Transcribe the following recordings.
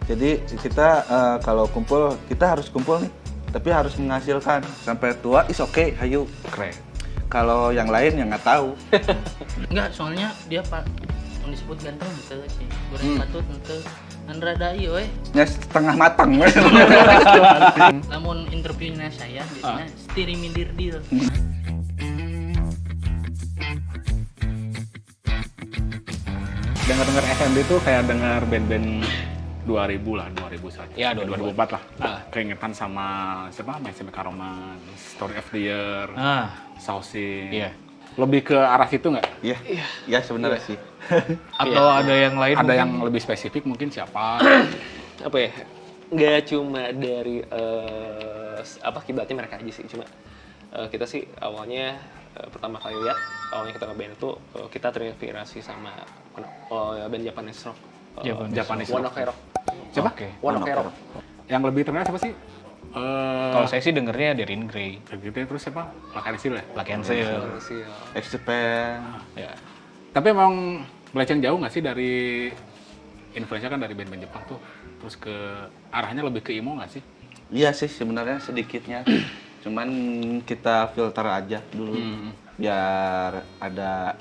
Jadi kita kalau kumpul, kita harus kumpul nih, tapi harus menghasilkan sampai tua is okay, hayu. Keren. Kalau yang lain yang nggak tahu. Enggak, soalnya dia pak yang disebut ganteng gitu sih. Goreng patut ente Andra dai we. Ya setengah matang. Namun interviewnya saya biasanya stiri mindir deal. Dengar-dengar SMD itu kayak dengar band-band 2000 lah, 2000 saja. Ya, 2004 lah. Keingetan sama siapa? Messi Karoman, Story of the Year, Saucing. Iya. Lebih ke arah situ nggak? Iya, ya sebenarnya sih. Atau ada yang lain? Ada mungkin? yang lebih spesifik mungkin siapa? Apa ya? Nggak cuma dari kiblatnya mereka aja sih, cuma kita sih awalnya pertama kali lihat awalnya kita ngeband itu kita terinspirasi sama band Japanese rock. Japanese One rock. Ok Rock. Siapa? Oke. One Ok Rock. Yang lebih terkenal siapa sih? Kalau saya sih dengernya Darin Gray, gitu ya, terus siapa? Lakan Seal ya? Black and Seal. X-Japan. Ya. Tapi emang melenceng jauh nggak sih dari influence kan dari band-band Jepang tuh, terus ke arahnya lebih ke emo nggak sih? Iya sih sebenarnya sedikitnya. Cuman kita filter aja dulu biar ada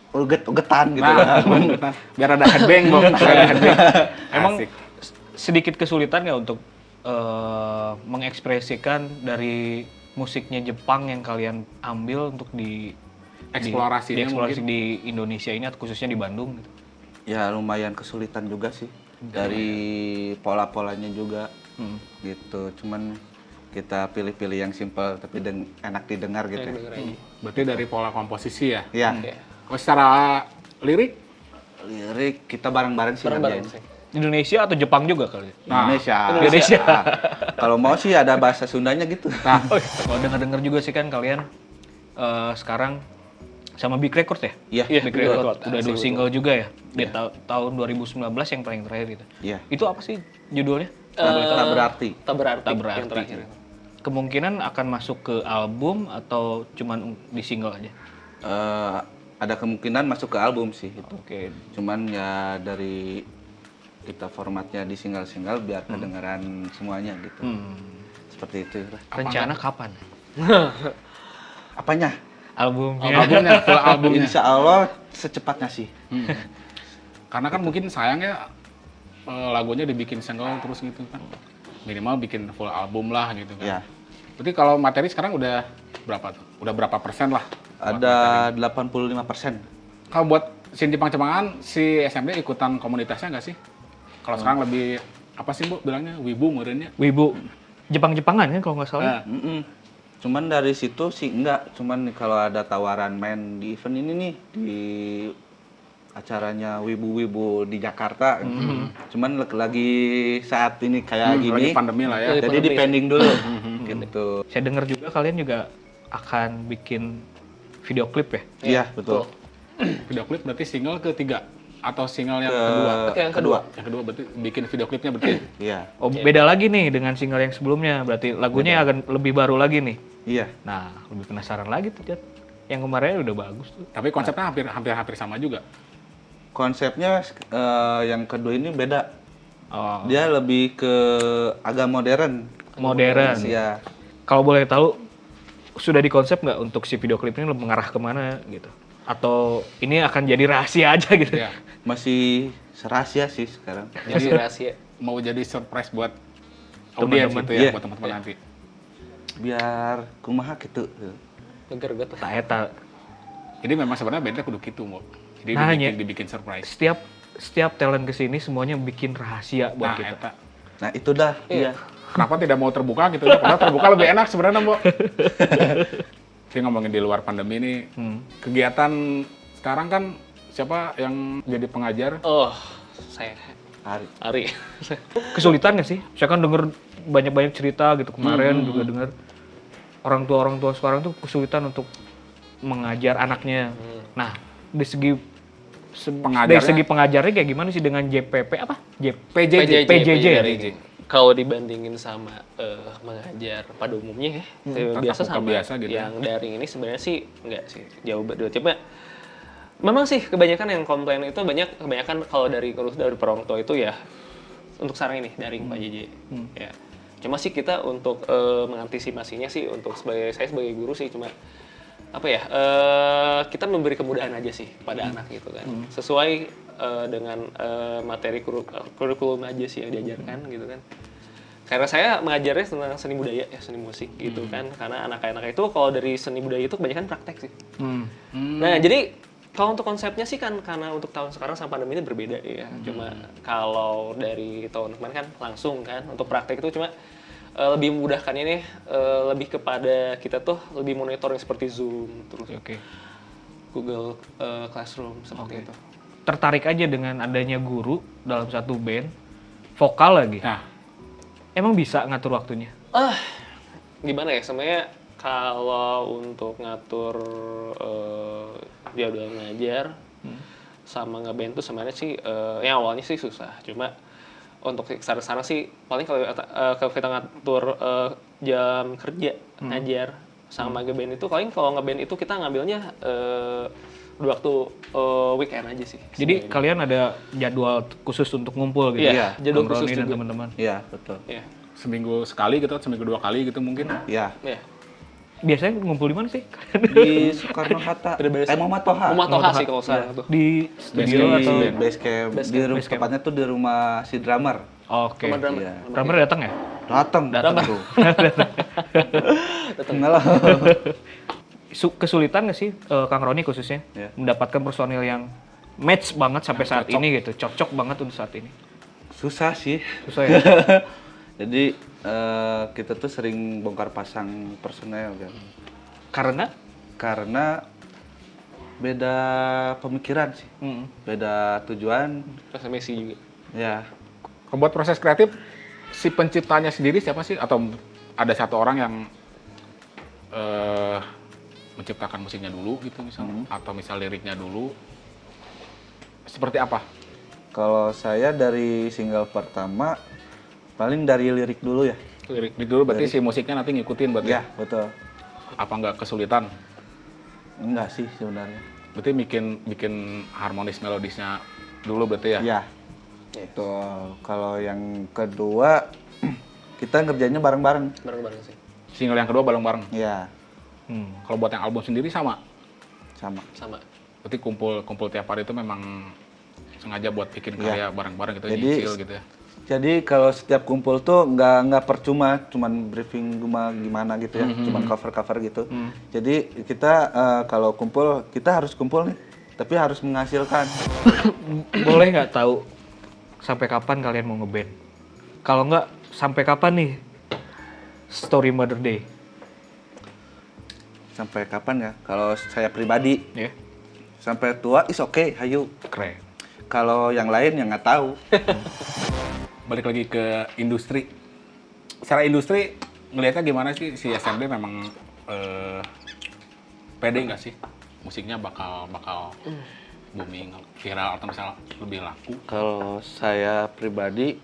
uget-ugetan gitu. Nah, biar ada headbang, Bang. Biar ada headbang. Emang Asik. sedikit kesulitan nggak untuk mengekspresikan dari musiknya Jepang yang kalian ambil untuk Eksplorasinya dieksplorasi mungkin. di Indonesia ini atau khususnya di Bandung gitu? Ya lumayan kesulitan juga sih dari pola-polanya juga gitu. Cuman kita pilih-pilih yang simpel tapi enak didengar gitu. Berarti dari pola komposisi ya? Ya. Kalau secara lirik, Lirik kita bareng-bareng sih Bareng-bareng ngerjain. sih. Indonesia atau Jepang juga kali? Indonesia. Kalau mau sih ada bahasa Sundanya gitu. nah, Kalau dengar-dengar juga sih kan kalian sekarang sama Big Record ya? Iya. Big Record udah 2 single juga ya? Di tahun 2019 yang paling terakhir gitu. Iya. Itu apa sih judulnya? Tak berarti. Tak berarti. Tak Yang berarti. terakhir. Kemungkinan akan masuk ke album atau cuman di single aja? Ada kemungkinan masuk ke album sih itu. Oke. Cuman ya dari kita formatnya di single-single biar kedengaran semuanya gitu. Seperti itu. Rencana kapan? Apanya? Albumnya? albumnya, full albumnya. Insya Allah secepatnya sih. Karena kan mungkin sayangnya lagunya dibikin single terus gitu kan. Minimal bikin full album lah gitu kan. Ya. Berarti kalau materi sekarang udah berapa tuh? Udah berapa persen lah? Ada 85%. Kalau buat scene Jepang-Jepangan, si SMD ikutan komunitasnya nggak sih? Kalau sekarang lebih, apa sih Bu bilangnya? Wibu meureunnya? Wibu. Jepang-Jepangan kan kalau nggak salah? Cuman dari situ sih enggak. Cuman kalau ada tawaran main di event ini nih di acaranya Wibu-Wibu di Jakarta. Cuman lagi saat ini kayak Lagi gini. pandemi lah ya. Jadi dipending dulu. Gitu. Saya dengar juga kalian juga akan bikin video klip ya? Iya, betul. Video klip berarti single ketiga? Atau single yang kedua? Yang kedua. Yang kedua berarti bikin video klipnya berarti? Iya. Oh, beda lagi nih dengan single yang sebelumnya. Berarti lagunya akan lebih baru lagi nih. Iya. Nah, lebih penasaran lagi tuh, Jat. Yang kemarin udah bagus tuh. Tapi konsepnya hampir sama juga. Konsepnya yang kedua ini beda. Oh, Dia lebih ke agak modern. modern. Iya. Kalau boleh tahu, sudah dikonsep nggak untuk si video klip ini mengarah kemana gitu? Atau ini akan jadi rahasia aja gitu? Ya. Masih rahasia sih sekarang. Jadi rahasia. Mau jadi surprise buat audiens Teman-teman. gitu ya, Iya. buat teman-teman nanti. Biar kumaha gitu. Geger-geger. Tak eta. Jadi memang sebenarnya bandnya kudu gitu, Mo. Jadi Nah, dibikin surprise. Setiap talent kesini semuanya bikin rahasia buat Nah, kita. eta. Nah, itu dah. Iya. Kenapa tidak mau terbuka gitu ya? Padahal terbuka lebih enak sebenarnya, Mbok. Tapi ngomongin di luar pandemi ini, kegiatan sekarang kan siapa yang jadi pengajar? Oh, saya Hari. Ari. Kesulitan nggak sih? Saya kan denger banyak-banyak cerita gitu kemarin juga denger orang tua sekarang tuh kesulitan untuk mengajar anaknya. Nah, dari segi dari segi pengajarnya kayak gimana sih dengan JPP apa? PJJ. PJJ. Kalau dibandingin sama mengajar pada umumnya ya, biasa tatap muka sama biasa gitu ya. yang daring ini sebenarnya sih enggak sih, jauh beda. Cuma memang sih kebanyakan yang komplain itu kebanyakan kalau dari orang tua itu ya untuk sekarang ini daring Pak JJ. Ya. Cuma sih kita untuk mengantisipasinya sih untuk saya sebagai guru sih cuma apa ya kita memberi kemudahan aja sih pada anak gitu kan sesuai dengan materi kurikulum aja sih yang diajarkan gitu kan. Karena saya mengajarnya tentang seni budaya ya, seni musik gitu kan. Karena anak-anak itu kalau dari seni budaya itu kebanyakan praktek sih. Nah, jadi kalau untuk konsepnya sih kan karena untuk tahun sekarang sama pandemi ini berbeda ya. Cuma kalau dari tahun kemarin kan langsung kan untuk praktek itu cuma lebih memudahkan ini lebih kepada kita tuh lebih monitoring seperti Zoom terus Google Classroom seperti itu. Tertarik aja dengan adanya guru dalam satu band vokal lagi. Nah, Emang bisa ngatur waktunya? Gimana ya, sebenarnya kalau untuk ngatur jadwal ngajar sama ngeband tuh sebenarnya sih yang awalnya sih susah. Cuma untuk sekarang sih paling kalau kita ngatur jam kerja ngajar sama ngeband itu paling kalau ngeband itu kita ngambilnya di waktu weekend aja sih. Jadi kalian ada jadwal khusus untuk ngumpul gitu? Iya, jadwal khusus Nongkrongin dan juga. teman-teman. Iya, betul. Iya. seminggu sekali gitu, seminggu 2 kali gitu mungkin. Iya. Iya. Biasanya ngumpul di mana sih? Di Soekarno Hatta. Muhammad Toha. Muhammad Toha sih kalau sekarang tuh. Di studio Basecamp. atau? Base camp. Di rumah tepatnya tuh di rumah si drummer. Oke. Sama drummer. Iya. Drummer datang ya? Datang tuh. Enggak lah. Kesulitan nggak sih Kang Roni khususnya Iya. mendapatkan personil yang match banget sampai saat ini gitu, cocok banget untuk saat ini? Susah sih. Susah ya? Jadi kita tuh sering bongkar pasang personel kan. Karena beda pemikiran sih. Beda tujuan. Terus Messi juga. Ya. Kalau buat proses kreatif, si penciptanya sendiri siapa sih? Atau ada satu orang yang menciptakan musiknya dulu gitu misalnya? Atau misal liriknya dulu? Seperti apa? Kalau saya dari single pertama paling dari lirik dulu ya. Lirik dulu berarti si musiknya nanti ngikutin berarti? Ya, betul. Apa nggak kesulitan? Enggak sih sebenarnya. Berarti bikin harmonis melodisnya dulu berarti ya? Ya. Betul. Kalau yang kedua kita ngerjainnya bareng-bareng. Bareng-bareng sih. Single yang kedua bareng-bareng? Iya, Kalau buat yang album sendiri sama? sama. Sama. Berarti kumpul tiap hari itu memang sengaja buat bikin karya bareng-bareng gitu, Jadi, nyicil gitu ya? Jadi kalau setiap kumpul tuh nggak percuma, cuman briefing gimana gitu ya, cuman cover gitu. Jadi kita kalau kumpul kita harus kumpul nih, tapi harus menghasilkan. Boleh nggak tahu sampai kapan kalian mau ngeband? Kalau nggak, sampai kapan nih Story Mother Day? Sampai kapan ya? Kalau saya pribadi, Ya, sampai tua is okay, hayu. keren. Kalau yang lain yang nggak tahu. Balik lagi ke industri. Secara industri, ngelihatnya gimana sih si SMD memang pede nggak sih? Musiknya bakal booming, viral, atau misalnya lebih laku? Kalau saya pribadi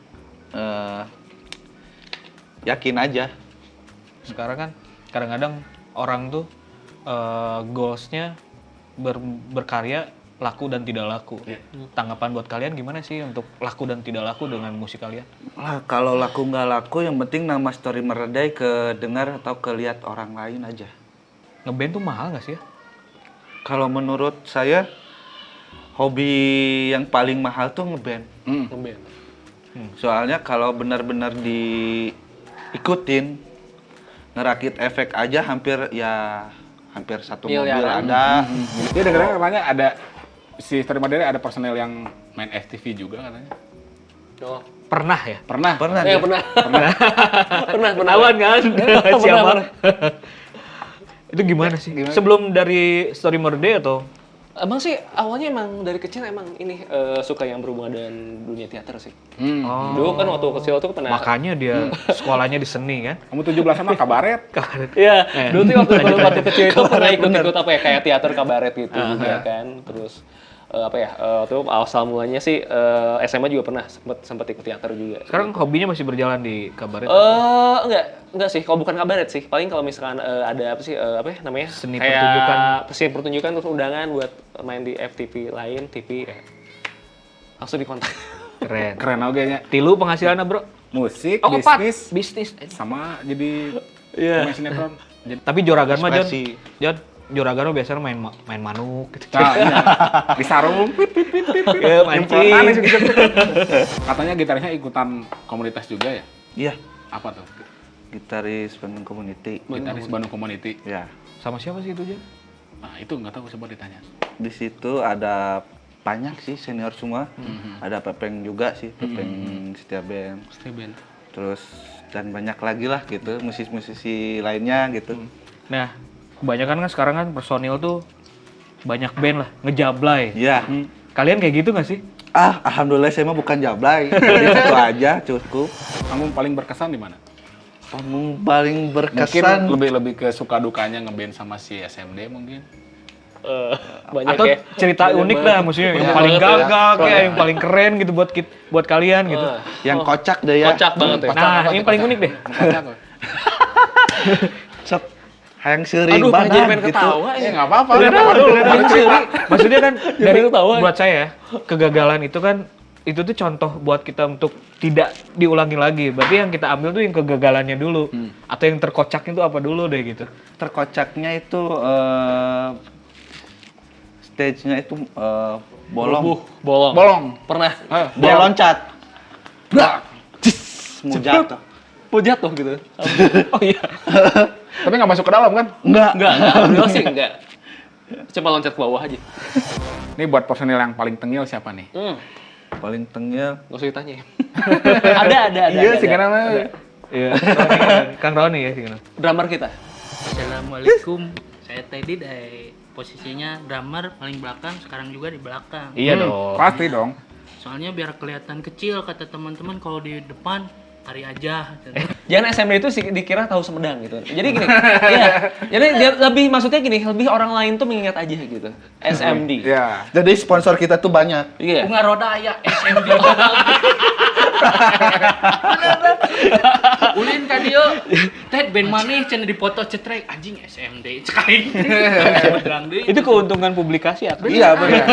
yakin aja. Sekarang kan kadang-kadang orang tuh goals-nya berkarya laku dan tidak laku. Tanggapan buat kalian gimana sih untuk laku dan tidak laku dengan musik kalian? Lah, kalau laku nggak laku, yang penting nama Story Meredai kedengar atau kelihat orang lain aja. Ngeband tuh mahal nggak sih ya? Kalau menurut saya, hobi yang paling mahal tuh ngeband. Ngeband. Soalnya kalau benar-benar diikutin, ngerakit efek aja hampir satu mobil Miliaran. ada. Dia dengar katanya ada si Story Mother ada personel yang main FTV juga katanya. Oh. Pernah ya? Pernah? Pernah Ya dia? pernah. pernah. Ketahuan kan? Siapa? Pernah. Itu gimana sih? Sebelum dari Story Mother Day atau? Abang sih awalnya emang dari kecil emang ini suka yang berhubungan dengan dunia teater sih. Dulu kan waktu kecil tuh pernah. Makanya dia sekolahnya di seni kan? Kamu 17 sama kabaret? Iya, dulu tuh waktu kecil itu pernah ikut apa ya kayak teater kabaret gitu juga kan. Terus waktu itu asal mulanya sih SMA juga pernah sempat ikut teater juga. Sekarang hobinya masih berjalan di kabaret? Enggak sih, kalau bukan kabaret sih. Paling kalau misalkan ada apa sih namanya? Seni kayak pertunjukan. Seni pertunjukan terus undangan buat main di FTV lain, TV ya. Langsung dikontak. Keren. Keren oge nya. Tilu penghasilannya, Bro. Musik, Oh, opat. bisnis, Bisnis. sama jadi Iya. pemain sinetron. Jadi, Tapi juragan mah Jon. Ekspresi. Jon, juragan mah biasanya main manuk gitu. nah, iya. Di sarung, pit, pit, pit, pit, pit. Ya, Nyemprotan, mancing. gitu. Katanya gitarisnya ikutan komunitas juga ya? Iya, Apa tuh? gitaris Bandung Community. Gitaris Bandung Community. Ya, Sama siapa sih itu, Jon? Nah, itu nggak tahu, coba ditanya. di situ ada banyak sih senior semua. Ada Pepeng juga sih, Pepeng Setia Band. Stay band. Terus dan banyak lagi lah gitu, musisi-musisi lainnya gitu. Nah, kebanyakan kan sekarang kan personil tuh banyak band lah, ngejablay. Iya. Kalian kayak gitu nggak sih? Alhamdulillah saya mah bukan jablay. Jadi itu aja cukup. Kamu paling berkesan di mana? Kamu paling Mungkin berkesan lebih ke suka dukanya ngeband sama si SMD mungkin. Banyak Atau ya. cerita unik lah, maksudnya yang paling gagal kayak yang paling keren gitu buat kalian gitu. yang kocak deh ya. Kocak banget ya. Nah, ini paling unik deh. Kocak loh. Sok hayang seuring Aduh, banget jadi pengen gitu. ketawa Ya ya. nggak apa-apa. Udah, Apa dulu? Maksudnya kan dari ketawa. buat saya kegagalan itu kan itu tuh contoh buat kita untuk tidak diulangi lagi. Berarti yang kita ambil tuh yang kegagalannya dulu atau yang terkocaknya itu apa dulu deh gitu. Terkocaknya itu stage-nya itu bolong. Bolong. Bolong. Pernah. Dia loncat. Brak. Cis, mau jatuh. Mau jatuh gitu. Oh iya. Tapi nggak masuk ke dalam kan? Enggak. Enggak, alhamdulillah sih enggak. Coba loncat ke bawah aja. Ini buat personil yang paling tengil siapa nih? Paling tengil. Nggak usah ditanya ya. ada. Iya sih ada. karena Iya. Kang Roni ya sih. Drummer kita. Assalamualaikum. Saya Teddy dari posisinya drummer paling belakang, sekarang juga di belakang. Iya dong. pasti dong. Soalnya biar kelihatan kecil kata teman-teman, kalau di depan hari aja. Jangan SMD itu dikira tahu Sumedang gitu. Jadi gini, iya. Jadi dia lebih maksudnya gini, lebih orang lain tuh mengingat aja gitu. SMD. Iya. Jadi sponsor kita tuh banyak. Iya. Bunga roda ya SMD. Ulin ka dieu. Ted band maneh cenah dipoto cetrek anjing SMD cekain. Itu keuntungan publikasi ya. Iya benar.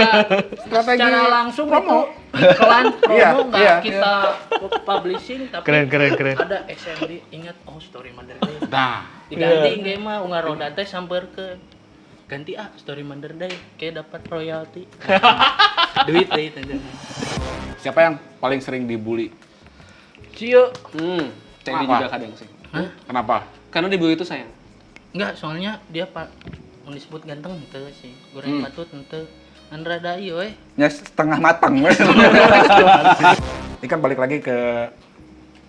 Strategi Secara langsung itu iklan Iya, promo nggak iya. kita publishing tapi Keren. ada SMD ingat Story Mother Day. Nah, Diganti ge mah ungar roda teh sampeurkeun. Ganti Story Mother Day kayak dapat royalti. Duit deh itu. siapa yang paling sering dibully? Cio. Teddy Apa? juga kadang sih. Kenapa? Karena di itu sayang. Enggak, soalnya dia mau disebut ganteng henteu sih. Goreng patut henteu. An rada ieu we. Ya setengah matang. Ini kan balik lagi ke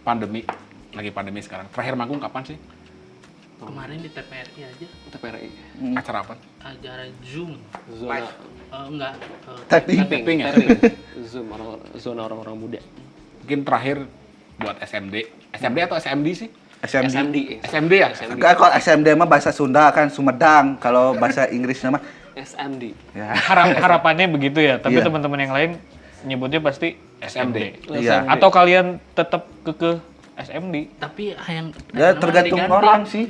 pandemi. Lagi pandemi sekarang. Terakhir manggung kapan sih? Kemarin di TPRI aja TPRI. Acara apa? acara Zoom. Zona Enggak. Tapping. tapping, ya? tapping. Zoom zona orang-orang muda. Mungkin terakhir buat SMD. SMD atau SMD sih? SMD. SMD. SMD ya? Kalau SMD mah bahasa Sunda kan Sumedang. Kalau bahasa Inggrisnya mah SMD. ya. Harapannya begitu ya, tapi Iya. teman-teman yang lain nyebutnya pasti SMD. Iya. Atau kalian tetap ke SMD? Tapi yang Ya, tergantung orang sih.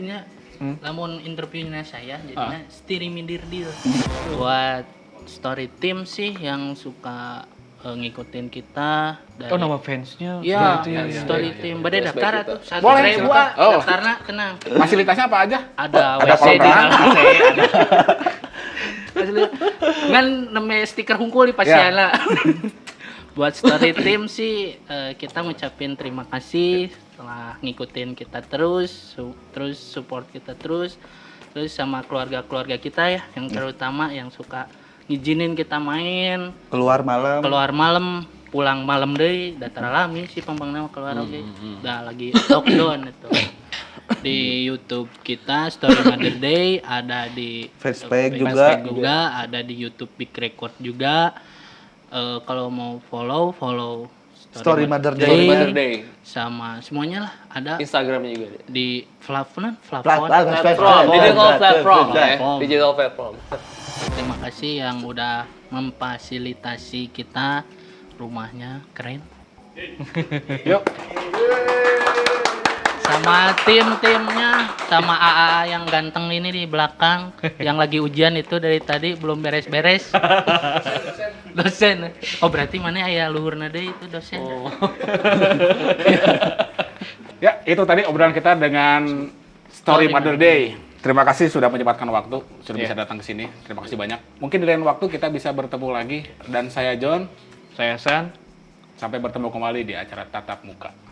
Namun interviewnya saya jadinya stiri mindir deal. Buat story team sih yang suka ngikutin kita dari Oh, nama fansnya? ya, seperti itu ya. story team bade Flashback daftar gitu. atuh 1.000 Boleh, ah silakan. Oh. daftarna tenang. Fasilitasnya apa aja? Ada Ada WC kolam di renang? dalam Asli. Kan neme stiker hungkul di pasiana. Buat story team sih kita ngucapin terima kasih setelah ngikutin kita terus support kita terus sama keluarga-keluarga kita ya yang terutama yang suka ngizinin kita main Keluar malam. pulang malam deh datar alami sih pembangna keluar oke udah lagi lockdown itu di YouTube kita Story Mother Day ada di Facebook Facebook juga. juga ada di YouTube Big Record juga. Kalau mau follow Story Mother Day. Story Mother Day. sama semuanya lah ada Instagramnya juga ada. di Platform. Digital platform. ya. Platform. Digital platform. Terima kasih yang udah memfasilitasi kita rumahnya keren. Yuk. sama tim-timnya, sama AA yang ganteng ini di belakang, yang lagi ujian itu dari tadi belum beres-beres. Dosen. Oh berarti mana aya luhurna deui itu dosen. Ya, itu tadi obrolan kita dengan Story Mother Day. Terima kasih sudah menyempatkan waktu, sudah bisa datang ke sini. Terima kasih banyak. Mungkin di lain waktu kita bisa bertemu lagi. Dan saya John, Saya San. sampai bertemu kembali di acara Tatap Muka.